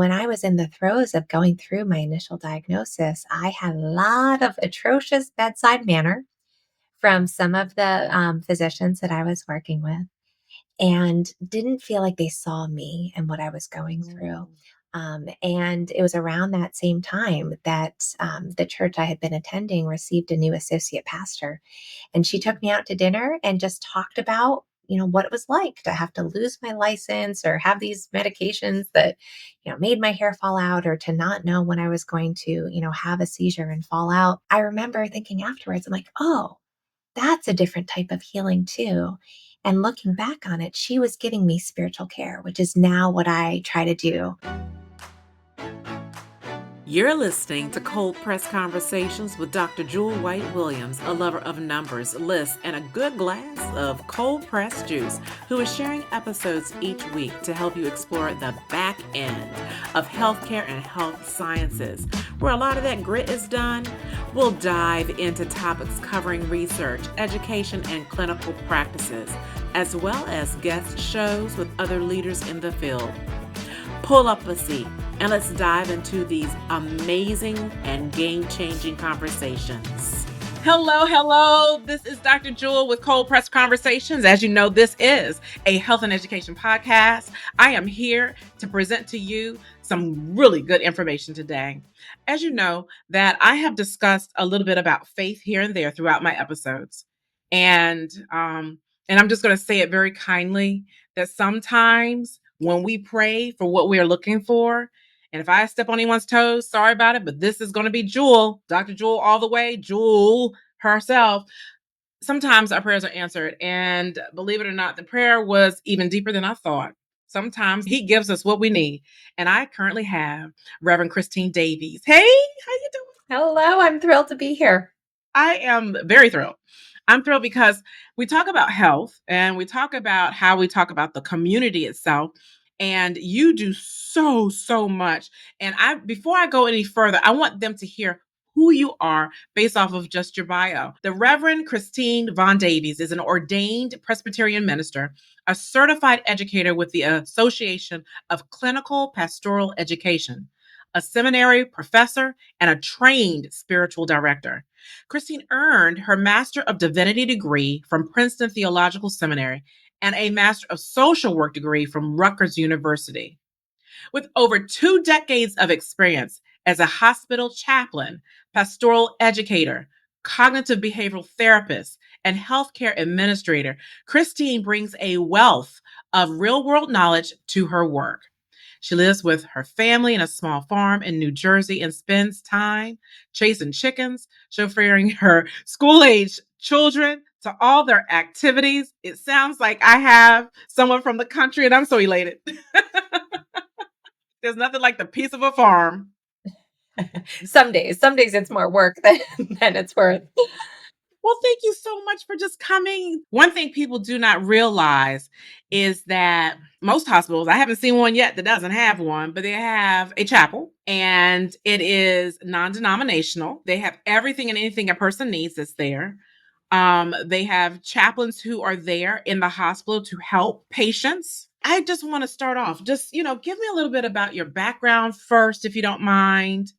When I was in the throes of going through my initial diagnosis, I had a lot of atrocious bedside manner from some of the physicians that I was working with and didn't feel like they saw me and what I was going through. Mm. And it was around that same time that the church I had been attending received a new associate pastor. And she took me out to dinner and just talked about, what it was like to have to lose my license or have these medications that, made my hair fall out, or to not know when I was going to, have a seizure and fall out. I remember thinking afterwards, I'm like, oh, that's a different type of healing too. And looking back on it, she was giving me spiritual care, which is now what I try to do. You're listening to Cold Press Conversations with Dr. Jewel White Williams, a lover of numbers, lists, and a good glass of cold pressed juice, who is sharing episodes each week to help you explore the back end of healthcare and health sciences, where a lot of that grit is done. We'll dive into topics covering research, education, and clinical practices, as well as guest shows with other leaders in the field. Pull up a seat and let's dive into these amazing and game-changing conversations. Hello. This is Dr. Jewel with Cold Press Conversations. As you know, this is a health and education podcast. I am here to present to you some really good information today. As you know, that I have discussed a little bit about faith here and there throughout my episodes. And I'm just going to say it very kindly that sometimes when we pray for what we are looking for, and if I step on anyone's toes, sorry about it, but this is going to be Jewel, Dr. Jewel all the way, Jewel herself. Sometimes our prayers are answered. And believe it or not, the prayer was even deeper than I thought. Sometimes he gives us what we need. And I currently have Reverend Christine Davies. Hey, how you doing? Hello, I'm thrilled to be here. I am very thrilled. I'm thrilled because we talk about health and we talk about how we talk about the community itself. And you do so much. And before I go any further, I want them to hear who you are based off of just your bio. The Reverend Christine Von Davies is an ordained Presbyterian minister, a certified educator with the Association of Clinical Pastoral Education, a seminary professor, and a trained spiritual director. Christine earned her Master of Divinity degree from Princeton Theological Seminary and a Master of Social Work degree from Rutgers University. With over 2 decades of experience as a hospital chaplain, pastoral educator, cognitive behavioral therapist, and healthcare administrator, Christine brings a wealth of real-world knowledge to her work. She lives with her family in a small farm in New Jersey and spends time chasing chickens, chauffeuring her school-age children to all their activities. It sounds like I have someone from the country and I'm so elated. There's nothing like the peace of a farm. Some days it's more work than it's worth. Well, thank you so much for just coming. One thing people do not realize is that most hospitals, I haven't seen one yet that doesn't have one, but they have a chapel and it is non-denominational. They have everything and anything a person needs that's there. They have chaplains who are there in the hospital to help patients. I just want to start off, just, give me a little bit about your background first, if you don't mind,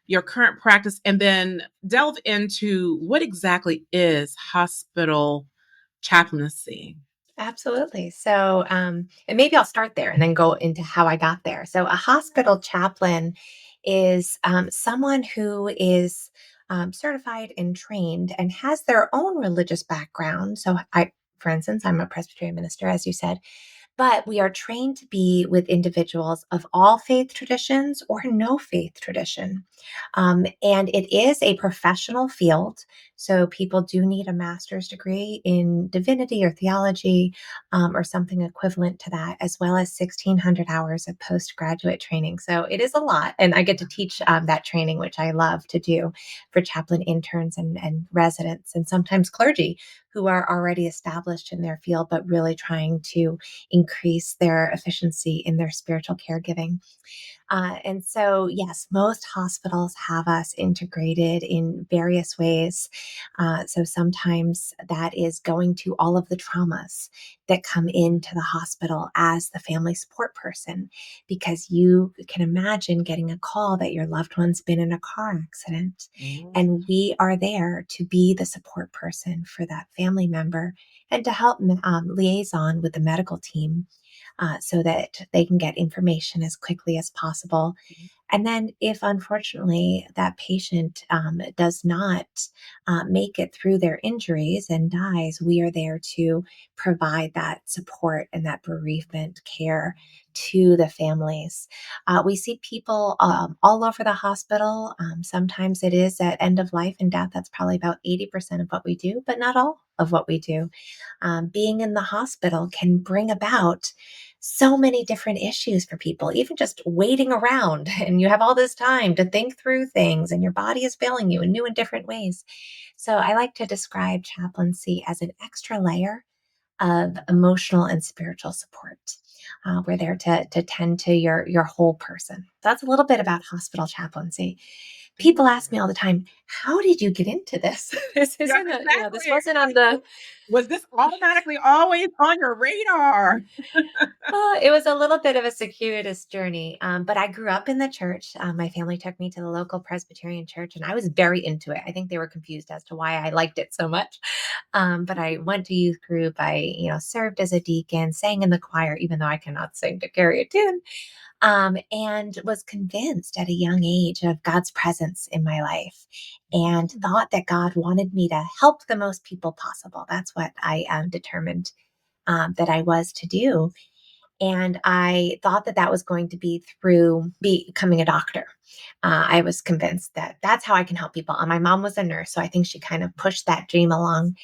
your current practice, and then delve into what exactly is hospital chaplaincy. Absolutely. So, and maybe I'll start there and then go into how I got there. So, a hospital chaplain is someone who is certified and trained and has their own religious background. So, for instance, I'm a Presbyterian minister, as you said, but we are trained to be with individuals of all faith traditions or no faith tradition. And it is a professional field. So people do need a master's degree in divinity or theology or something equivalent to that, as well as 1,600 hours of postgraduate training. So it is a lot. And I get to teach that training, which I love to do for chaplain interns and residents and sometimes clergy who are already established in their field, but really trying to increase their efficiency in their spiritual caregiving. And so, yes, most hospitals have us integrated in various ways. So sometimes that is going to all of the traumas that come into the hospital as the family support person, because you can imagine getting a call that your loved one's been in a car accident. Mm. And we are there to be the support person for that family member and to help liaison with the medical team so that they can get information as quickly as possible. And then, if unfortunately that patient does not make it through their injuries and dies, we are there to provide that support and that bereavement care to the families. We see people all over the hospital. Sometimes it is at end of life and death. That's probably about 80% of what we do, but not all of what we do. Being in the hospital can bring about so many different issues for people, even just waiting around and you have all this time to think through things and your body is failing you in new and different ways. So I like to describe chaplaincy as an extra layer of emotional and spiritual support. We're there to tend to your whole person. That's a little bit about hospital chaplaincy. People ask me all the time, "How did you get into this?" This Yeah, isn't this exactly, wasn't on the. exactly. Was this automatically always on your radar? It was a little bit of a circuitous journey, but I grew up in the church. My family took me to the local Presbyterian church, and I was very into it. I think they were confused as to why I liked it so much. But I went to youth group. I, served as a deacon, sang in the choir, even though I cannot sing to carry a tune, and was convinced at a young age of God's presence in my life, and thought that God wanted me to help the most people possible. That's what I determined that I was to do. And I thought that that was going to be through becoming a doctor. I was convinced that that's how I can help people. And my mom was a nurse, so I think she kind of pushed that dream along.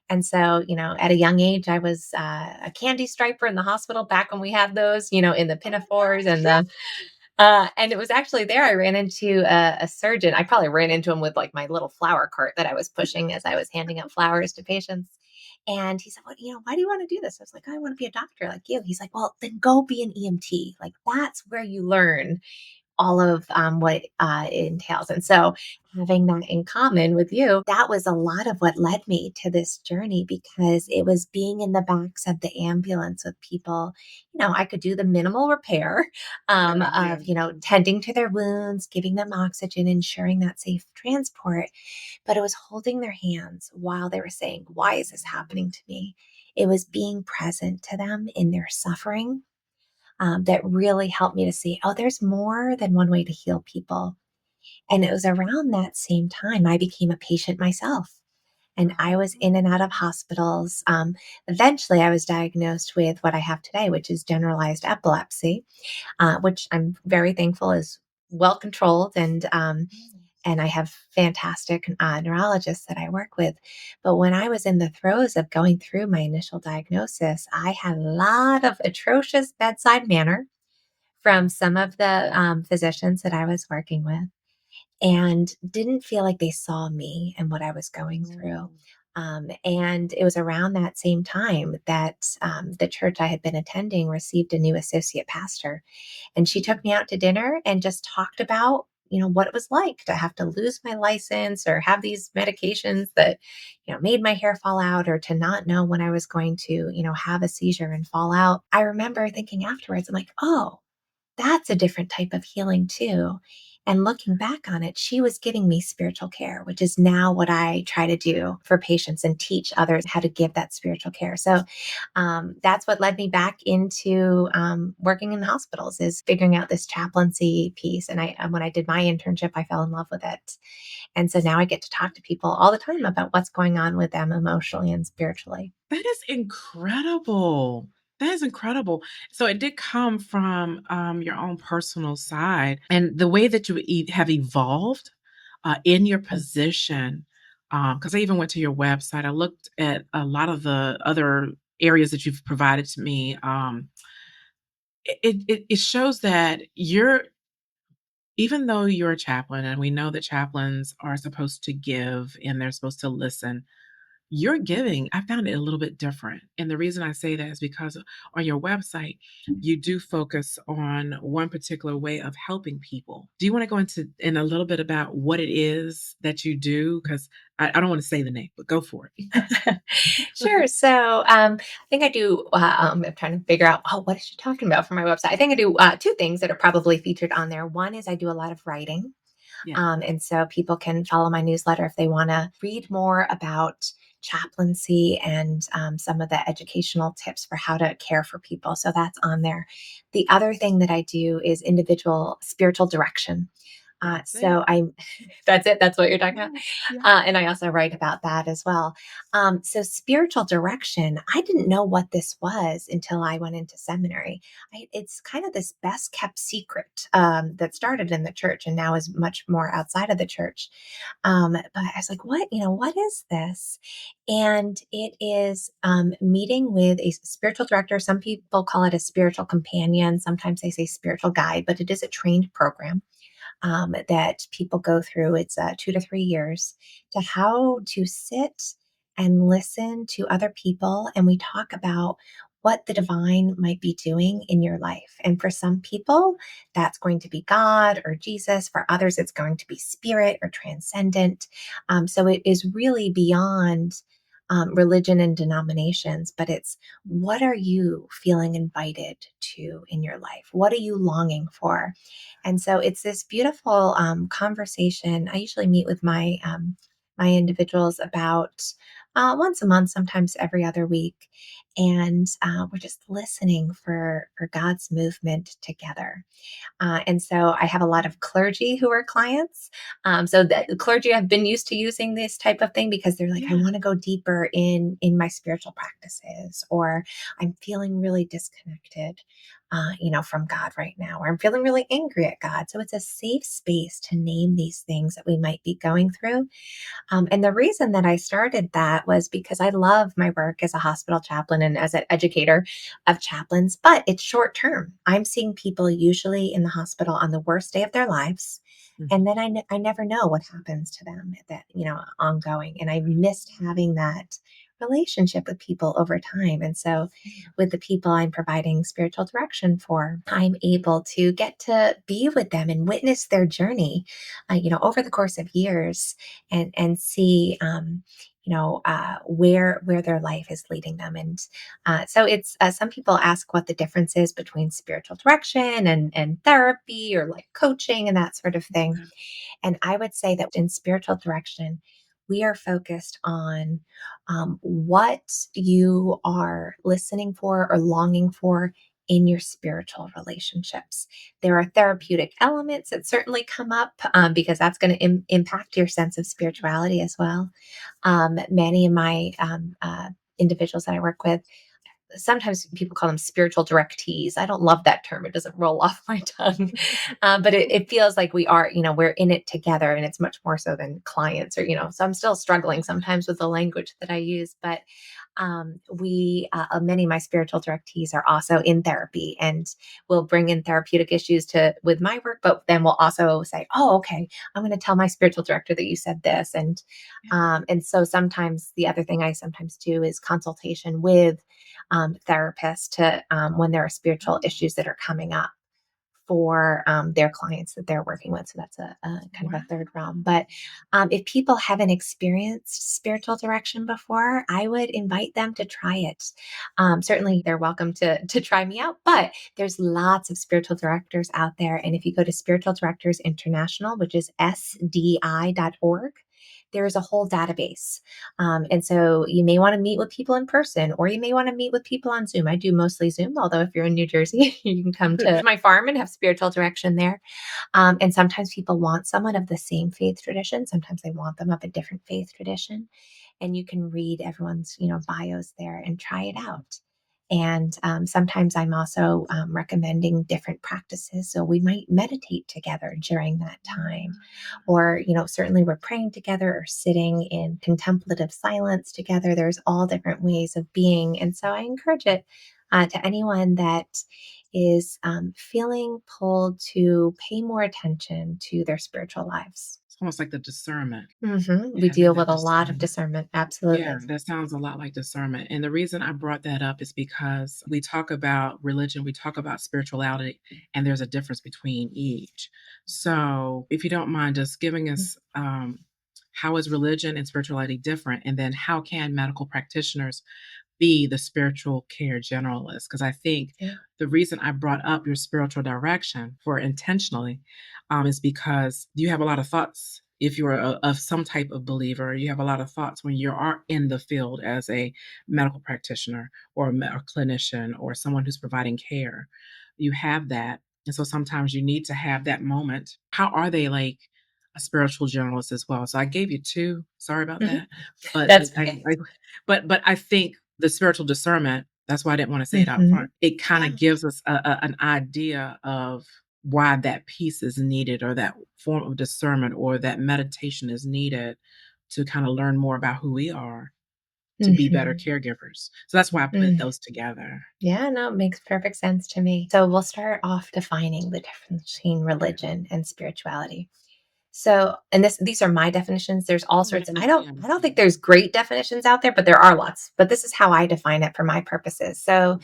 And so, at a young age, I was a candy striper in the hospital back when we had those, in the Oh pinafores my and gosh, and it was actually there I ran into a surgeon. I probably ran into him with like my little flower cart that I was pushing as I was handing out flowers to patients. And he said, "Well, why do you want to do this?" I was like, "I want to be a doctor like you." He's like, "Well, then go be an EMT. Like that's where you learn all of what it entails." And so, having that in common with you, that was a lot of what led me to this journey, because it was being in the backs of the ambulance with people. I could do the minimal repair yeah, of, yeah. tending to their wounds, giving them oxygen, ensuring that safe transport. But it was holding their hands while they were saying, "Why is this happening to me?" It was being present to them in their suffering that really helped me to see, oh, there's more than one way to heal people. And it was around that same time I became a patient myself. And I was in and out of hospitals. Eventually, I was diagnosed with what I have today, which is generalized epilepsy, which I'm very thankful is well controlled, and I have fantastic neurologists that I work with. But when I was in the throes of going through my initial diagnosis, I had a lot of atrocious bedside manner from some of the physicians that I was working with, and didn't feel like they saw me and what I was going through. And it was around that same time that the church I had been attending received a new associate pastor. And she took me out to dinner and just talked about, what it was like to have to lose my license or have these medications that, made my hair fall out, or to not know when I was going to, have a seizure and fall out. I remember thinking afterwards, I'm like, oh, that's a different type of healing too. And looking back on it, she was giving me spiritual care, which is now what I try to do for patients and teach others how to give that spiritual care. So that's what led me back into working in hospitals, is figuring out this chaplaincy piece. And when I did my internship, I fell in love with it. And so now I get to talk to people all the time about what's going on with them emotionally and spiritually. That is incredible. That is incredible. So it did come from, your own personal side, and the way that you have evolved, in your position, because I even went to your website. I looked at a lot of the other areas that you've provided to me. It shows that you're even though you're a chaplain, and we know that chaplains are supposed to give and they're supposed to listen, your giving, I found it a little bit different. And the reason I say that is because on your website, you do focus on one particular way of helping people. Do you want to go into in a little bit about what it is that you do? Because I don't want to say the name, but go for it. Sure. So I think I do. I'm trying to figure out, oh, what is she talking about for my website? I think I do two things that are probably featured on there. One is I do a lot of writing. Yeah. And so people can follow my newsletter if they want to read more about chaplaincy and some of the educational tips for how to care for people. So that's on there. The other thing that I do is individual spiritual direction. That's it. So I'm that's it. That's what you're talking about. Yes. Yeah. And I also write about that as well. So spiritual direction, I didn't know what this was until I went into seminary. It's kind of this best kept secret that started in the church and now is much more outside of the church. But I was like, what, what is this? And it is meeting with a spiritual director. Some people call it a spiritual companion. Sometimes they say spiritual guide, but it is a trained program that people go through. It's 2 to 3 years to how to sit and listen to other people. And we talk about what the divine might be doing in your life. And for some people, that's going to be God or Jesus. For others, it's going to be spirit or transcendent. So it is really beyond religion and denominations, but it's what are you feeling invited to in your life? What are you longing for? And so it's this beautiful conversation. I usually meet with my individuals about once a month, sometimes every other week, and we're just listening for God's movement together. And so I have a lot of clergy who are clients. So the clergy have been used to using this type of thing because they're like, I Yeah. want to go deeper in my spiritual practices, or I'm feeling really disconnected, from God right now, or I'm feeling really angry at God. So it's a safe space to name these things that we might be going through. And the reason that I started that was because I love my work as a hospital chaplain and as an educator of chaplains, but it's short term. I'm seeing people usually in the hospital on the worst day of their lives. And Mhm. then I never know what happens to them that, ongoing. And I missed having that relationship with people over time. And so with the people I'm providing spiritual direction for, I'm able to get to be with them and witness their journey, over the course of years and see where their life is leading them. And so it's some people ask what the difference is between spiritual direction and therapy or like coaching and that sort of thing. Yeah. And I would say that in spiritual direction, we are focused on what you are listening for or longing for in your spiritual relationships. There are therapeutic elements that certainly come up because that's going to impact your sense of spirituality as well. Many of my individuals that I work with, sometimes people call them spiritual directees. I don't love that term. It doesn't roll off my tongue. But it feels like we are, we're in it together and it's much more so than clients or, so I'm still struggling sometimes with the language that I use, but many of my spiritual directees are also in therapy and will bring in therapeutic issues with my work, but then we'll also say, oh, okay, I'm going to tell my spiritual director that you said this. And so sometimes the other thing I sometimes do is consultation with therapists to when there are spiritual issues that are coming up for their clients that they're working with. So that's a kind of Wow. a third realm. But if people haven't experienced spiritual direction before, I would invite them to try it. Certainly, they're welcome to try me out. But there's lots of spiritual directors out there, and if you go to Spiritual Directors International, which is sdi.org, there is a whole database. And so you may want to meet with people in person, or you may want to meet with people on Zoom. I do mostly Zoom, although if you're in New Jersey, you can come to my farm and have spiritual direction there. And sometimes people want someone of the same faith tradition. Sometimes they want them of a different faith tradition. And you can read everyone's, bios there and try it out. And sometimes I'm also recommending different practices. So we might meditate together during that time. Or, certainly we're praying together or sitting in contemplative silence together. There's all different ways of being. And so I encourage it to anyone that is feeling pulled to pay more attention to their spiritual lives. It's almost like the discernment, We having deal with that a lot of discernment. discernment. Yeah, Absolutely. that sounds a lot like discernment. And the reason I brought that up is because we talk about religion, we talk about spirituality, and there's a difference between each. So, if you don't mind just giving us how is religion and spirituality different? And then how can medical practitioners be the spiritual care generalist? Because I think Yeah. the reason I brought up your spiritual direction for intentionally is because you have a lot of thoughts. If you're of some type of believer, you have a lot of thoughts when you are in the field as a medical practitioner or a clinician or someone who's providing care. You have that. And so sometimes you need to have that moment. How are they like a spiritual generalist as well? So I gave you two. Sorry about Mhm. that. But That's okay. but I think the spiritual discernment, that's why I didn't wanna say it out Hmm. front. It kinda Yeah. gives us an idea of why that piece is needed or that form of discernment or that meditation is needed to kinda learn more about who we are to be better Hmm. caregivers. So that's why I put those together. Yeah, no, it makes perfect sense to me. So we'll start off defining the difference between Okay. religion and spirituality. So, and these are my definitions. There's all Oh, I sorts. definitely I don't think understand. there's great definitions out there, but there are lots. But this is how I define it for my purposes. So,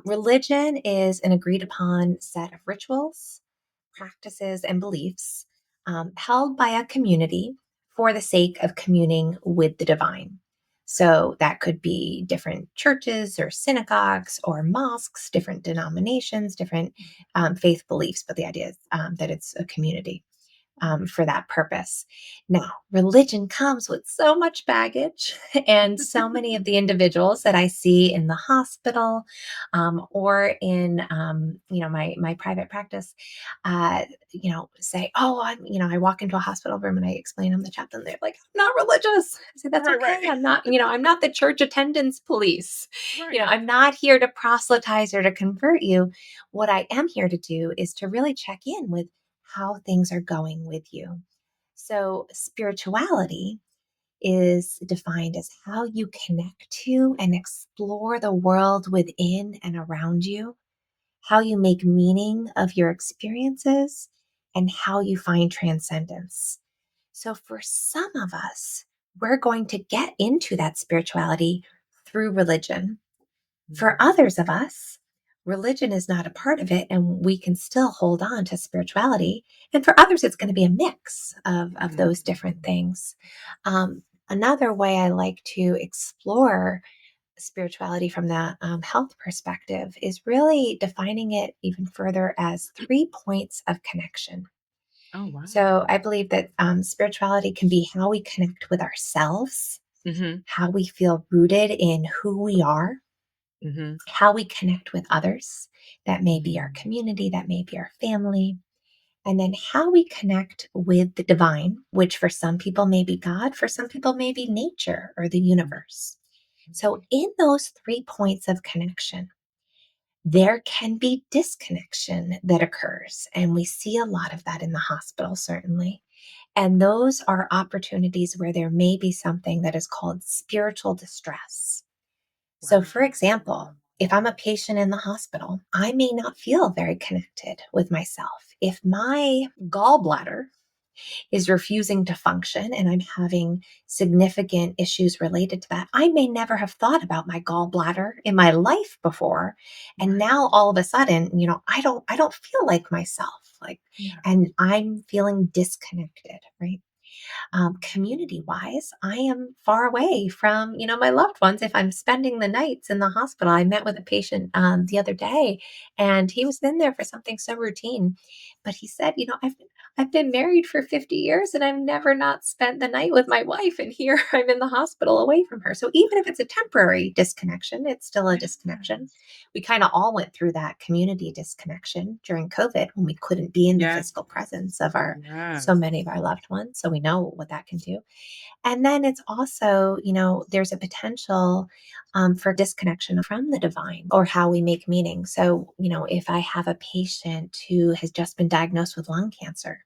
religion is an agreed upon set of rituals, practices, and beliefs held by a community for the sake of communing with the divine. So that could be different churches or synagogues or mosques, different denominations, different faith beliefs. But the idea is that it's a community for that purpose. Now, religion comes with so much baggage, and so many of the individuals that I see in the hospital or in my private practice, say, "Oh, I walk into a hospital room and I explain I'm the chaplain." They're like, "I'm not religious." I say, "That's Right, right. okay. I'm not. I'm not the church attendance police. Right. I'm not here to proselytize or to convert you. What I am here to do is to really check in with." How things are going with you. So, spirituality is defined as how you connect to and explore the world within and around you, how you make meaning of your experiences, and how you find transcendence. So, for some of us, we're going to get into that spirituality through religion. For Mhm. others of us, religion is not a part of it, and we can still hold on to spirituality. And for others, it's going to be a mix of Mhm. those different things. Another way I like to explore spirituality from the health perspective is really defining it even further as 3 points of connection. Oh, wow. So I believe that spirituality can be how we connect with ourselves, Mhm. how we feel rooted in who we are, Mhm. how we connect with others. That may be our Mhm. community, that may be our family, and then how we connect with the divine, which for some people may be God, for some people may be nature or the universe. So, in those 3 points of connection, there can be disconnection that occurs. And we see a lot of that in the hospital, certainly. And those are opportunities where there may be something that is called spiritual distress. So, Wow. for example, if I'm a patient in the hospital, I may not feel very connected with myself. If my gallbladder is refusing to function and I'm having significant issues related to that, I may never have thought about my gallbladder in my life before. And Right. now all of a sudden, I don't feel like myself. Like, Yeah. and I'm feeling disconnected, right? Community wise, I am far away from, my loved ones. If I'm spending the nights in the hospital, I met with a patient the other day, and he was in there for something so routine, but he said, I've been married for 50 years and I've never not spent the night with my wife, and here I'm in the hospital away from her. So even if it's a temporary disconnection, it's still a disconnection. Yes. We kind of all went through that community disconnection during COVID when we couldn't be in the Yes. physical presence of our so Yes. many of our loved ones. So we know what that can do. And then it's also, there's a potential for disconnection from the divine or how we make meaning. So, if I have a patient who has just been diagnosed with lung cancer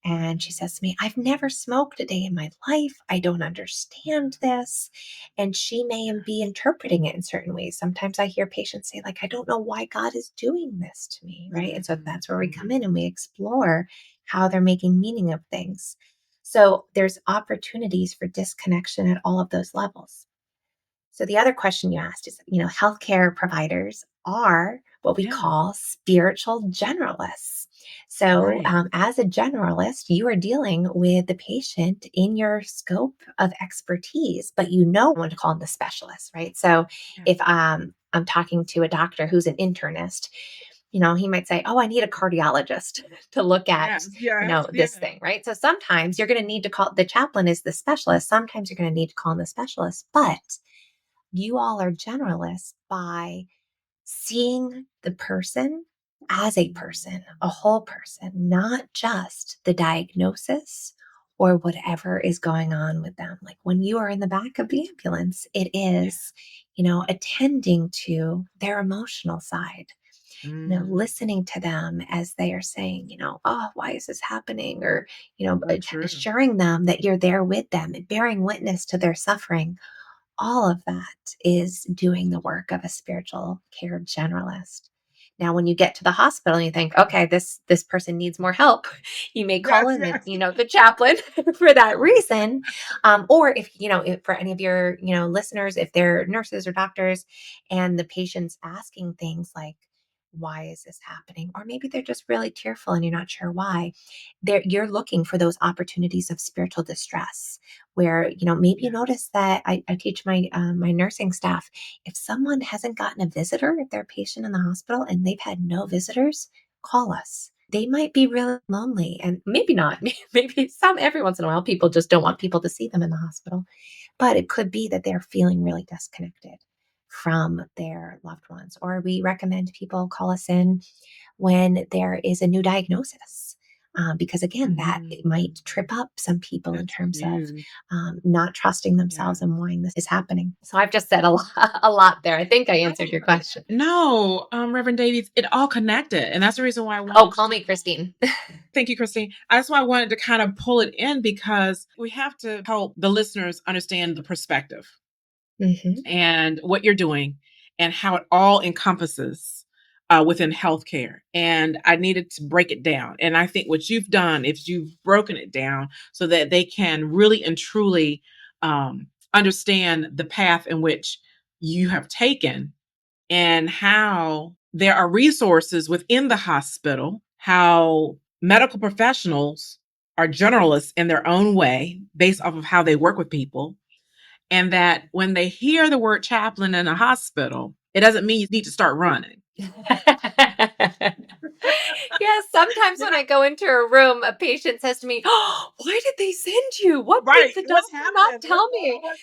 And she says to me, I've never smoked a day in my life. I don't understand this. And she may be interpreting it in certain ways. Sometimes I hear patients say, like, I don't know why God is doing this to me. Right. And so Mhm, that's where we come mhm. in and we explore how they're making meaning of things. So there's opportunities for disconnection at all of those levels. So the other question you asked is, healthcare providers are what we Yeah, call spiritual generalists. So, right. as a generalist, you are dealing with the patient in your scope of expertise, but when to call them the specialist, right? So, Yeah. if I'm talking to a doctor who's an internist, he might say, "Oh, I need a cardiologist to look at, Yes, yes, this yes. thing," right? So sometimes you're going to need to call the chaplain is the specialist. Sometimes you're going to need to call in the specialist, but you all are generalists by seeing the person as a person, a whole person, not just the diagnosis or whatever is going on with them. Like when you are in the back of the ambulance, it Yeah. is, attending to their emotional side, Mm, listening to them as they are saying, oh, why is this happening? Or, so true. assuring them that you're there with them and bearing witness to their suffering. All of that is doing the work of a spiritual care generalist. Now, when you get to the hospital and you think, okay, this person needs more help, you may call Yes, in yes. the chaplain for that reason. Or if for any of your listeners, if they're nurses or doctors, and the patient's asking things like, why is this happening? Or maybe they're just really tearful and you're not sure why. You're looking for those opportunities of spiritual distress where maybe you Yeah. notice that I teach my nursing staff, if someone hasn't gotten a visitor, if they're a patient in the hospital and they've had no visitors, call us. They might be really lonely, and maybe not. Maybe every once in a while people just don't want people to see them in the hospital, but it could be that they're feeling really disconnected from their loved ones. Or we recommend people call us in when there is a new diagnosis. Because again, that it Mm, might trip up some people in that's terms of huge. not trusting Yeah. themselves and why this is happening. So I've just said a lot, a lot there. I think I No, answered your question. no, Reverend Davies, it all connected, and that's the reason why I Oh, wanted call to. me Christine. Thank you, Christine. That's why I wanted to kind of pull it in because we have to help the listeners understand the perspective Hmm. and what you're doing and how it all encompasses within healthcare. And I needed to break it down. And I think what you've done is you've broken it down so that they can really and truly understand the path in which you have taken and how there are resources within the hospital, how medical professionals are generalists in their own way based off of how they work with people, and that when they hear the word chaplain in a hospital, it doesn't mean you need to start running. Yes, sometimes You when know, I go into a room, a patient says to me, "Oh, why did they send you? What did right? the What doctor not happened? tell me?" What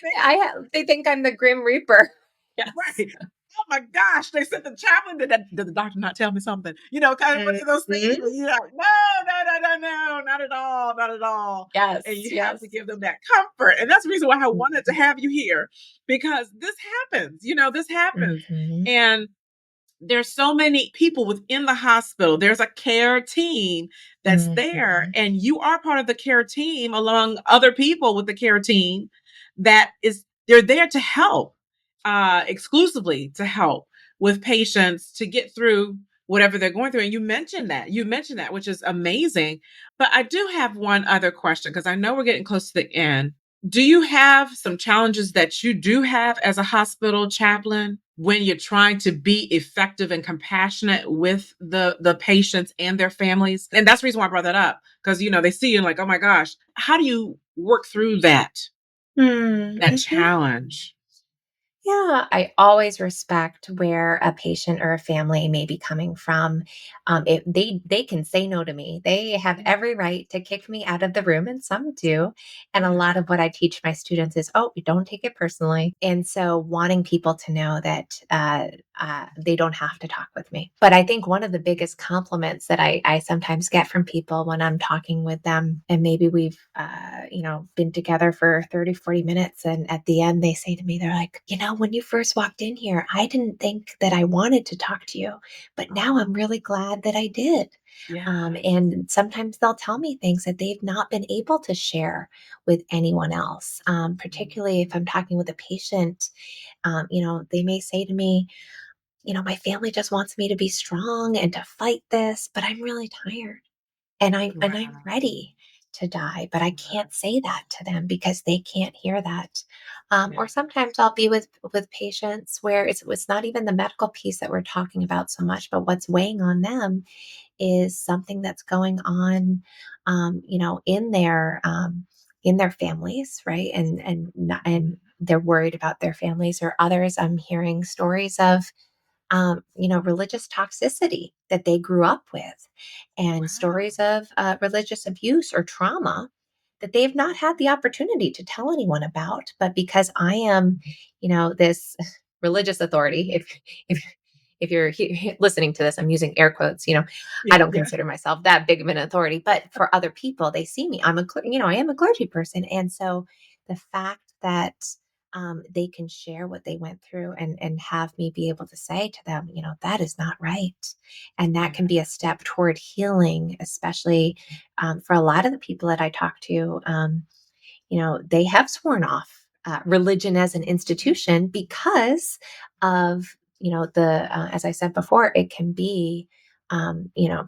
they They think I'm the Grim Reaper. Yes. right? Oh my gosh, they sent the chaplain. Did the doctor not tell me something? Kind of one of those things Mhm. where you're like, no, not at all, not at all. And Yes, you have to yes. give them that comfort. And that's the reason why I wanted to Mhm. have you here because this happens. This happens. Mhm. And there's so many people within the hospital. There's a care team that's there, Mhm. and you are part of the care team along other people with the care team that is they're there to help, exclusively to help with patients to get through whatever they're going through. And you mentioned that, which is amazing. But I do have one other question because I know we're getting close to the end. Do you have some challenges that you do have as a hospital chaplain when you're trying to be effective and compassionate with the patients and their families? And that's the reason why I brought that up because they see you and like, oh my gosh, how do you work through that Mhm. challenge? Yeah, I always respect where a patient or a family may be coming from. If they can say no to me, they have Yeah, every right to kick me out of the room, and some do. And a yeah, lot of what I teach my students is, oh, you don't take it personally. And so, wanting people to know that they don't have to talk with me. But I think one of the biggest compliments that I sometimes get from people when I'm talking with them, and maybe we've been together for 30, 40 minutes. And at the end, they say to me, they're like, when you first walked in here, I didn't think that I wanted to talk to you, but now I'm Oh, really glad that I did. yes. And sometimes they'll tell me things that they've not been able to share with anyone else, Mm, particularly if I'm talking with a patient. They may say to me, my family just wants me to be strong and to fight this, but I'm really tired and I'm wow. ready to die, but I can't say that to them because they can't hear that. Or Yes. sometimes I'll be with patients where it's not even the medical piece that we're talking about so much, but what's weighing on them is something that's going on, in their families, right? And they're worried about their families. Or others, I'm hearing stories of religious toxicity that they grew up with, and Wow. stories of religious abuse or trauma that they've not had the opportunity to tell anyone about. But because I am, this religious authority, if you're listening to this, I'm using air quotes. I don't Yeah. consider myself that big of an authority, but for other people, they see me. I am a clergy person, and so the fact that they can share what they went through and have me be able to say to them, that is not right. And that Yeah. can be a step toward healing, especially for a lot of the people that I talk to. They have sworn off religion as an institution because of, as I said before, it can be,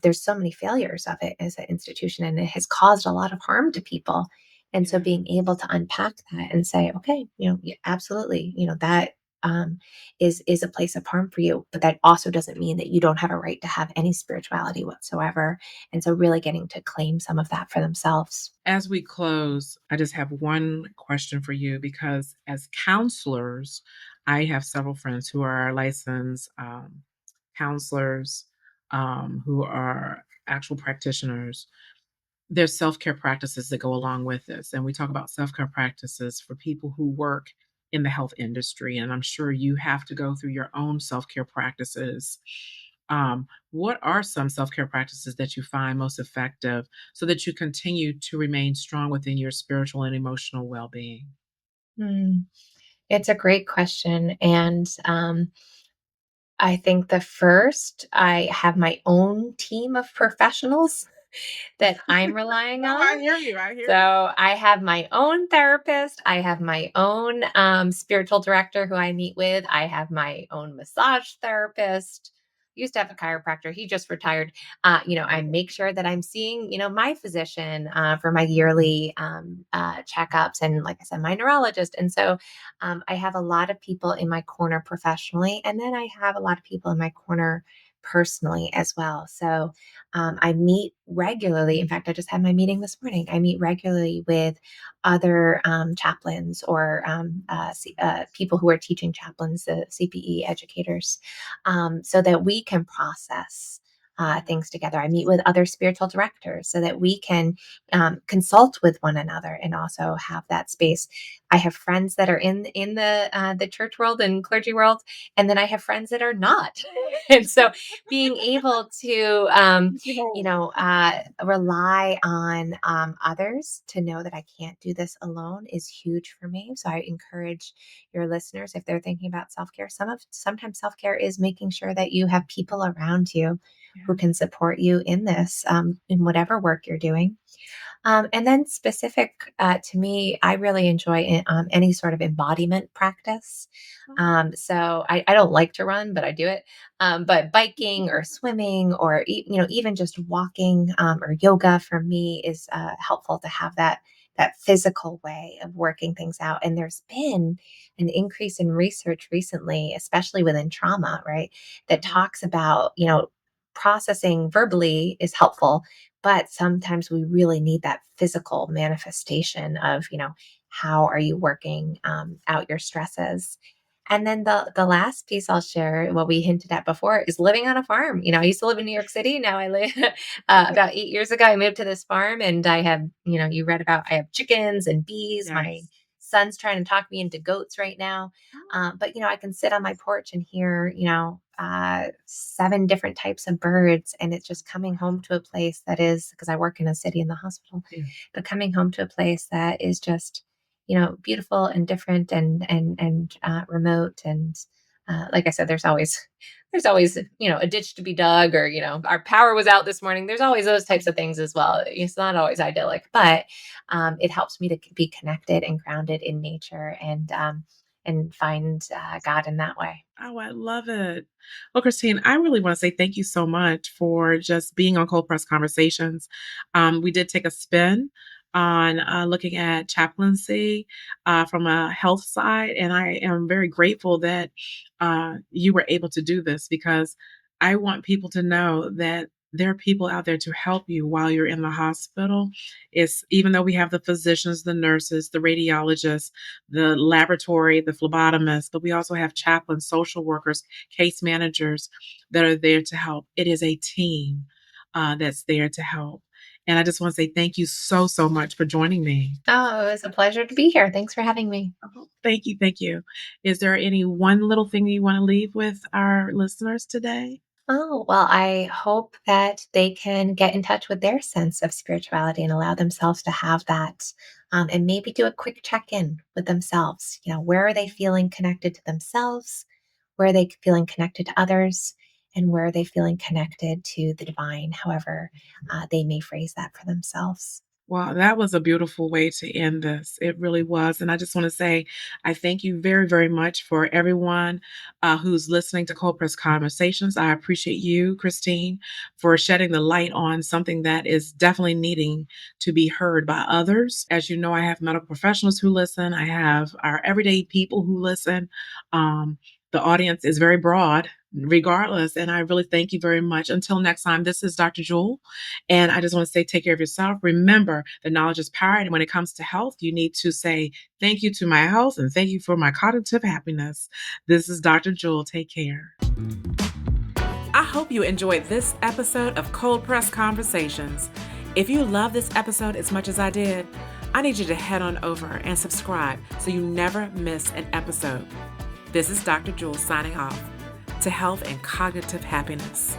there's so many failures of it as an institution, and it has caused a lot of harm to people. And so being able Yes. to unpack that and say, okay, yeah, absolutely, that is a place of harm for you, but that also doesn't mean that you don't have a right to have any spirituality whatsoever. And so really getting to claim some of that for themselves. As we close, I just have one question for you because as counselors, I have several friends who are licensed counselors, who are actual practitioners. There's self-care practices that go along with this, and we talk about self-care practices for people who work in the health industry, and I'm sure you have to go through your own self-care practices. What are some self-care practices that you find most effective so that you continue to remain strong within your spiritual and emotional well-being? Hmm. It's a great question. And I think the first, I have my own team of professionals that I'm relying No, on. I hear you. I hear you. So I have my own therapist. I have my own spiritual director who I meet with. I have my own massage therapist. Used to have a chiropractor. He just retired. I make sure that I'm seeing, my physician for my yearly checkups, and like I said, my neurologist. And so I have a lot of people in my corner professionally, and then I have a lot of people in my corner personally as well. So I meet regularly. In fact, I just had my meeting this morning. I meet regularly with other chaplains or people who are teaching chaplains, the CPE educators, so that we can process things together. I meet with other spiritual directors so that we can consult with one another and also have that space. I have friends that are in the church world and clergy world, and then I have friends that are not. And so being able to rely on others to know that I can't do this alone is huge for me. So I encourage your listeners, if they're thinking about self-care, sometimes self-care is making sure that you have people around you who Yeah. can support you in this, in whatever work you're doing. And then specific to me, I really enjoy any sort of embodiment practice. So I don't like to run, but I do it. But biking or swimming or even just walking or yoga for me is helpful to have that physical way of working things out. And there's been an increase in research recently, especially within trauma, right? That Mhm. talks about processing verbally is helpful, but sometimes we really need that physical manifestation of, how are you working out your stresses? And then the last piece I'll share, what we hinted at before, is living on a farm. I used to live in New York City. Now I live about 8 years ago. I moved to this farm, and I have, you read about. I have chickens and bees. My Yes. son's trying to talk me into goats right now. Oh, But I can sit on my porch and hear, 7 different types of birds, and it's just coming home to a place that is, because I work in a city in the hospital, Yeah. but coming home to a place that is just, beautiful and different and remote. And like I said, there's always a ditch to be dug, or our power was out this morning. There's always those types of things as well. It's not always idyllic, but it helps me to be connected and grounded in nature, and find God in that way. Oh, I love it. Well, Christine, I really want to say thank you so much for just being on Cold Press Conversations. We did take a spin on looking at chaplaincy from a health side, and I am very grateful that you were able to do this, because I want people to know that there are people out there to help you while you're in the hospital. It's even though we have the physicians, the nurses, the radiologists, the laboratory, the phlebotomists, but we also have chaplains, social workers, case managers that are there to help. It is a team that's there to help. And I just want to say thank you so, so much for joining me. Oh, it was a pleasure to be here. Thanks for having me. Oh, thank you. Thank you. Is there any one little thing you want to leave with our listeners today? Oh, well, I hope that they can get in touch with their sense of spirituality and allow themselves to have that. And maybe do a quick check in with themselves. Where are they feeling connected to themselves? Where are they feeling connected to others? And where are they feeling connected to the divine, however they may phrase that for themselves? Wow, that was a beautiful way to end this. It really was. And I just want to say, I thank you very, very much for everyone who's listening to Cold Press Conversations. I appreciate you, Christine, for shedding the light on something that is definitely needing to be heard by others. As you know, I have medical professionals who listen, I have our everyday people who listen. The audience is very broad, regardless. And I really thank you very much. Until next time, this is Dr. Jewel. And I just want to say, take care of yourself. Remember that knowledge is power. And when it comes to health, you need to say, thank you to my health and thank you for my cognitive happiness. This is Dr. Jewel. Take care. I hope you enjoyed this episode of Cold Press Conversations. If you love this episode as much as I did, I need you to head on over and subscribe so you never miss an episode. This is Dr. Jewel signing off to health and cognitive happiness.